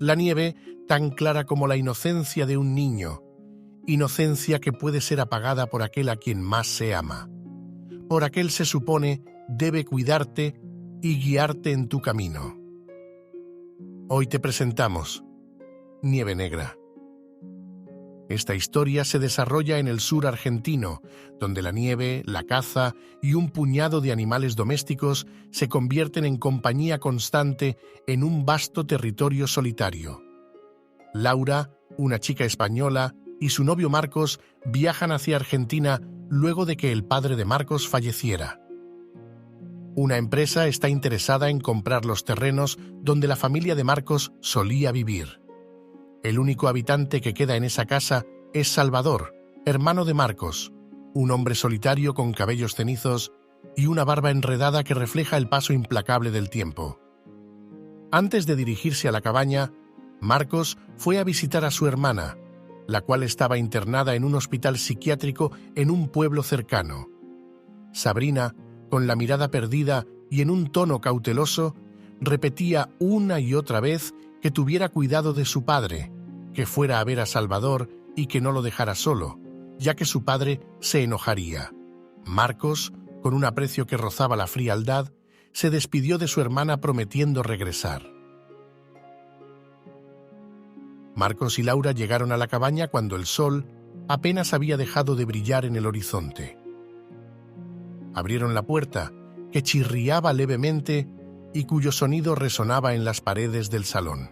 La nieve tan clara como la inocencia de un niño, inocencia que puede ser apagada por aquel a quien más se ama. Por aquel se supone debe cuidarte y guiarte en tu camino. Hoy te presentamos Nieve Negra. Esta historia se desarrolla en el sur argentino, donde la nieve, la caza y un puñado de animales domésticos se convierten en compañía constante en un vasto territorio solitario. Laura, una chica española, y su novio Marcos viajan hacia Argentina luego de que el padre de Marcos falleciera. Una empresa está interesada en comprar los terrenos donde la familia de Marcos solía vivir. El único habitante que queda en esa casa es Salvador, hermano de Marcos, un hombre solitario con cabellos cenizos y una barba enredada que refleja el paso implacable del tiempo. Antes de dirigirse a la cabaña, Marcos fue a visitar a su hermana, la cual estaba internada en un hospital psiquiátrico en un pueblo cercano. Sabrina, con la mirada perdida y en un tono cauteloso, repetía una y otra vez que tuviera cuidado de su padre, que fuera a ver a Salvador y que no lo dejara solo, ya que su padre se enojaría. Marcos, con un aprecio que rozaba la frialdad, se despidió de su hermana prometiendo regresar. Marcos y Laura llegaron a la cabaña cuando el sol apenas había dejado de brillar en el horizonte. Abrieron la puerta, que chirriaba levemente y cuyo sonido resonaba en las paredes del salón.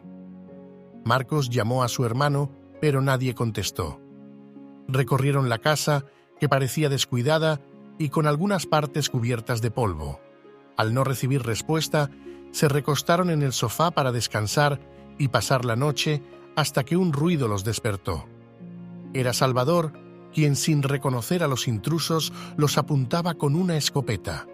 Marcos llamó a su hermano, pero nadie contestó. Recorrieron la casa, que parecía descuidada y con algunas partes cubiertas de polvo. Al no recibir respuesta, se recostaron en el sofá para descansar y pasar la noche hasta que un ruido los despertó. Era Salvador, quien sin reconocer a los intrusos los apuntaba con una escopeta.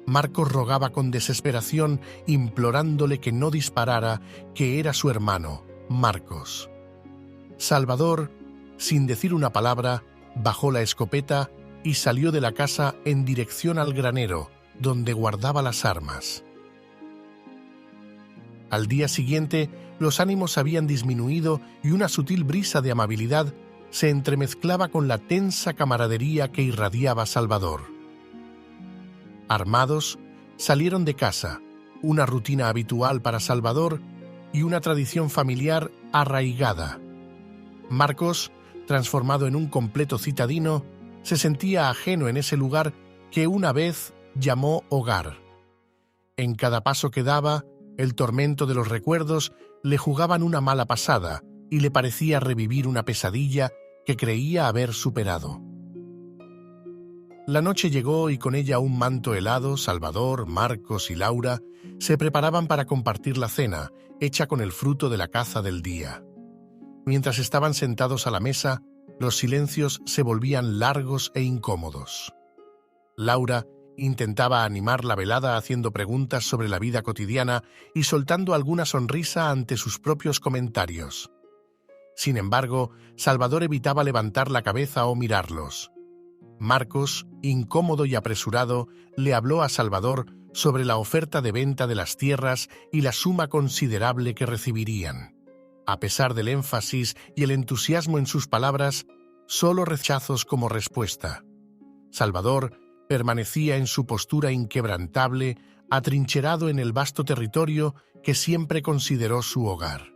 Marcos rogaba con desesperación, implorándole que no disparara, que era su hermano, Marcos. Salvador, sin decir una palabra, bajó la escopeta y salió de la casa en dirección al granero, donde guardaba las armas. Al día siguiente, los ánimos habían disminuido y una sutil brisa de amabilidad se entremezclaba con la tensa camaradería que irradiaba Salvador. Armados, salieron de casa, una rutina habitual para Salvador y una tradición familiar arraigada. Marcos, transformado en un completo citadino, se sentía ajeno en ese lugar que una vez llamó hogar. En cada paso que daba, el tormento de los recuerdos le jugaban una mala pasada y le parecía revivir una pesadilla que creía haber superado. La noche llegó y con ella un manto helado. Salvador, Marcos y Laura se preparaban para compartir la cena, hecha con el fruto de la caza del día. Mientras estaban sentados a la mesa, los silencios se volvían largos e incómodos. Laura intentaba animar la velada haciendo preguntas sobre la vida cotidiana y soltando alguna sonrisa ante sus propios comentarios. Sin embargo, Salvador evitaba levantar la cabeza o mirarlos. Marcos, incómodo y apresurado, le habló a Salvador sobre la oferta de venta de las tierras y la suma considerable que recibirían. A pesar del énfasis y el entusiasmo en sus palabras, solo rechazos como respuesta. Salvador permanecía en su postura inquebrantable, atrincherado en el vasto territorio que siempre consideró su hogar.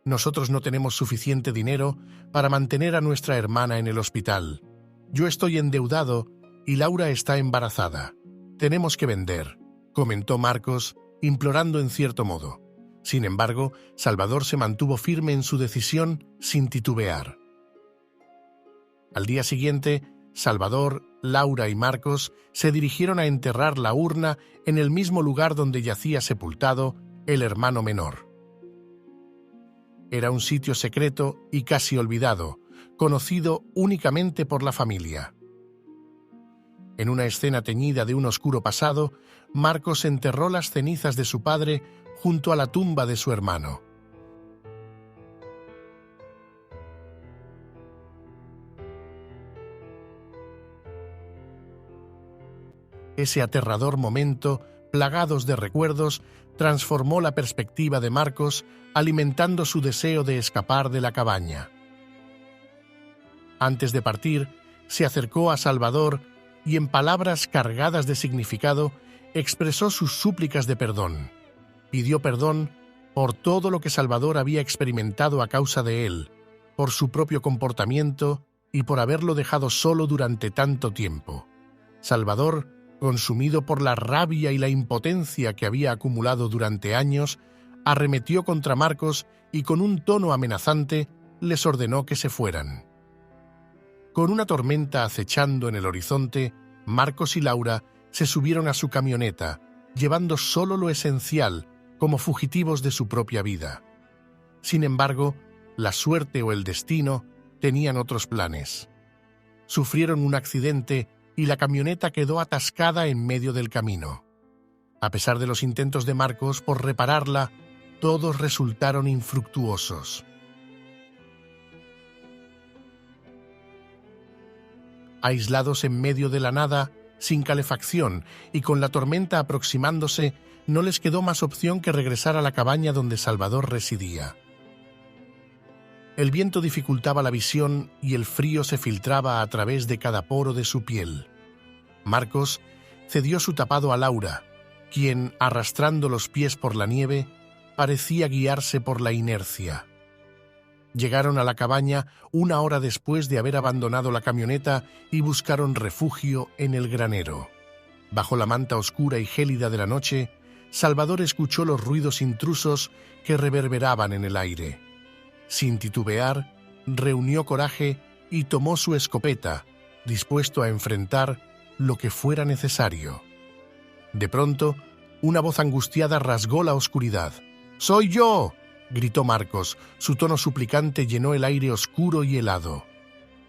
Nosotros no tenemos suficiente dinero para mantener a nuestra hermana en el hospital. Yo estoy endeudado y Laura está embarazada. Tenemos que vender, comentó Marcos, implorando en cierto modo. Sin embargo, Salvador se mantuvo firme en su decisión sin titubear. Al día siguiente, Salvador, Laura y Marcos se dirigieron a enterrar la urna en el mismo lugar donde yacía sepultado el hermano menor. Era un sitio secreto y casi olvidado, conocido únicamente por la familia. En una escena teñida de un oscuro pasado, Marcos enterró las cenizas de su padre junto a la tumba de su hermano. Ese aterrador momento plagados de recuerdos, transformó la perspectiva de Marcos, alimentando su deseo de escapar de la cabaña. Antes de partir, se acercó a Salvador y, en palabras cargadas de significado, expresó sus súplicas de perdón. Pidió perdón por todo lo que Salvador había experimentado a causa de él, por su propio comportamiento y por haberlo dejado solo durante tanto tiempo. Salvador, consumido por la rabia y la impotencia que había acumulado durante años, arremetió contra Marcos y con un tono amenazante les ordenó que se fueran. Con una tormenta acechando en el horizonte, Marcos y Laura se subieron a su camioneta, llevando solo lo esencial, como fugitivos de su propia vida. Sin embargo, la suerte o el destino tenían otros planes. Sufrieron un accidente y la camioneta quedó atascada en medio del camino. A pesar de los intentos de Marcos por repararla, todos resultaron infructuosos. Aislados en medio de la nada, sin calefacción y con la tormenta aproximándose, no les quedó más opción que regresar a la cabaña donde Salvador residía. El viento dificultaba la visión y el frío se filtraba a través de cada poro de su piel. Marcos cedió su tapado a Laura, quien, arrastrando los pies por la nieve, parecía guiarse por la inercia. Llegaron a la cabaña 1 hora después de haber abandonado la camioneta y buscaron refugio en el granero. Bajo la manta oscura y gélida de la noche, Salvador escuchó los ruidos intrusos que reverberaban en el aire. Sin titubear, reunió coraje y tomó su escopeta, dispuesto a enfrentar lo que fuera necesario. De pronto, una voz angustiada rasgó la oscuridad. «¡Soy yo!», gritó Marcos. Su tono suplicante llenó el aire oscuro y helado.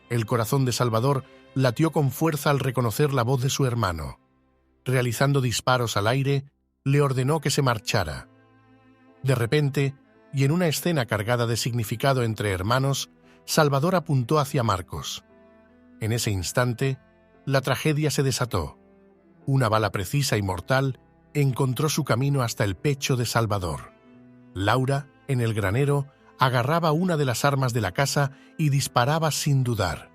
El corazón de Salvador latió con fuerza al reconocer la voz de su hermano. Realizando disparos al aire, le ordenó que se marchara. De repente, y en una escena cargada de significado entre hermanos, Salvador apuntó hacia Marcos. En ese instante, la tragedia se desató. Una bala precisa y mortal encontró su camino hasta el pecho de Salvador. Laura, en el granero, agarraba una de las armas de la casa y disparaba sin dudar.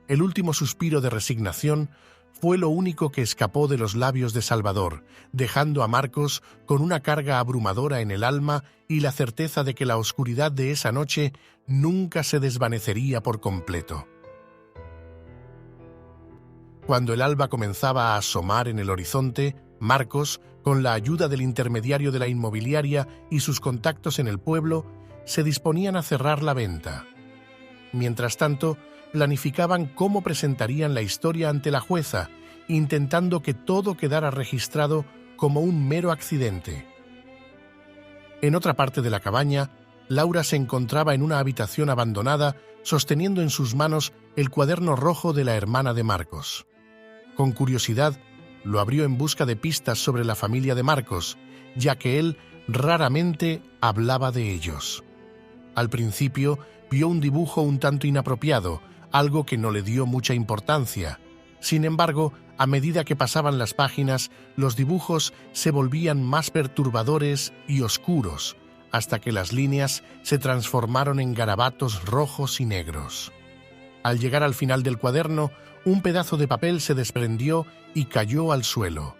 El último suspiro de resignación fue lo único que escapó de los labios de Salvador, dejando a Marcos con una carga abrumadora en el alma y la certeza de que la oscuridad de esa noche nunca se desvanecería por completo. Cuando el alba comenzaba a asomar en el horizonte, Marcos, con la ayuda del intermediario de la inmobiliaria y sus contactos en el pueblo, se disponían a cerrar la venta. Mientras tanto, planificaban cómo presentarían la historia ante la jueza, intentando que todo quedara registrado como un mero accidente. En otra parte de la cabaña, Laura se encontraba en una habitación abandonada, sosteniendo en sus manos el cuaderno rojo de la hermana de Marcos. Con curiosidad, lo abrió en busca de pistas sobre la familia de Marcos, ya que él raramente hablaba de ellos. Al principio, vio un dibujo un tanto inapropiado, algo que no le dio mucha importancia. Sin embargo, a medida que pasaban las páginas, los dibujos se volvían más perturbadores y oscuros, hasta que las líneas se transformaron en garabatos rojos y negros. Al llegar al final del cuaderno, un pedazo de papel se desprendió y cayó al suelo.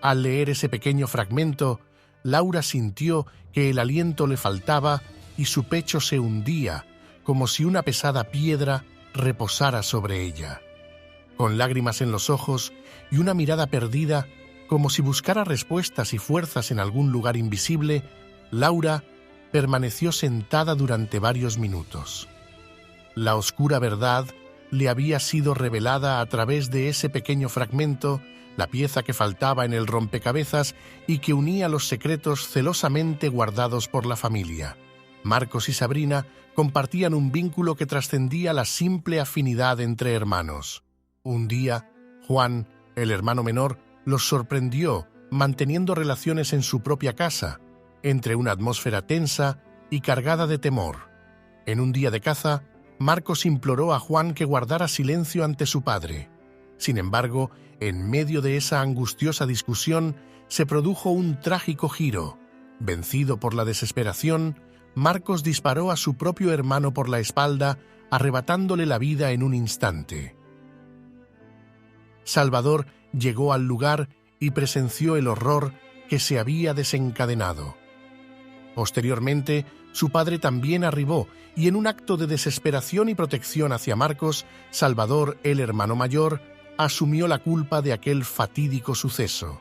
Al leer ese pequeño fragmento, Laura sintió que el aliento le faltaba y su pecho se hundía, como si una pesada piedra reposara sobre ella. Con lágrimas en los ojos y una mirada perdida, como si buscara respuestas y fuerzas en algún lugar invisible, Laura permaneció sentada durante varios minutos. La oscura verdad le había sido revelada a través de ese pequeño fragmento, la pieza que faltaba en el rompecabezas y que unía los secretos celosamente guardados por la familia. Marcos y Sabrina compartían un vínculo que trascendía la simple afinidad entre hermanos. Un día, Juan, el hermano menor, los sorprendió manteniendo relaciones en su propia casa, entre una atmósfera tensa y cargada de temor. En un día de caza, Marcos imploró a Juan que guardara silencio ante su padre. Sin embargo, en medio de esa angustiosa discusión, se produjo un trágico giro. Vencido por la desesperación, Marcos disparó a su propio hermano por la espalda, arrebatándole la vida en un instante. Salvador llegó al lugar y presenció el horror que se había desencadenado. Posteriormente, su padre también arribó y en un acto de desesperación y protección hacia Marcos, Salvador, el hermano mayor, asumió la culpa de aquel fatídico suceso.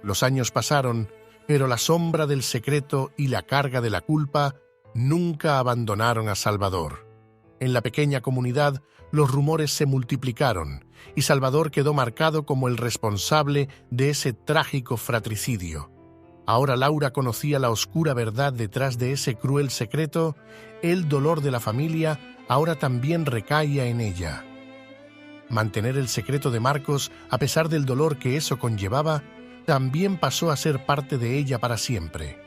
Los años pasaron, pero la sombra del secreto y la carga de la culpa nunca abandonaron a Salvador. En la pequeña comunidad, los rumores se multiplicaron y Salvador quedó marcado como el responsable de ese trágico fratricidio. Ahora Laura conocía la oscura verdad detrás de ese cruel secreto. El dolor de la familia ahora también recaía en ella. Mantener el secreto de Marcos, a pesar del dolor que eso conllevaba, también pasó a ser parte de ella para siempre.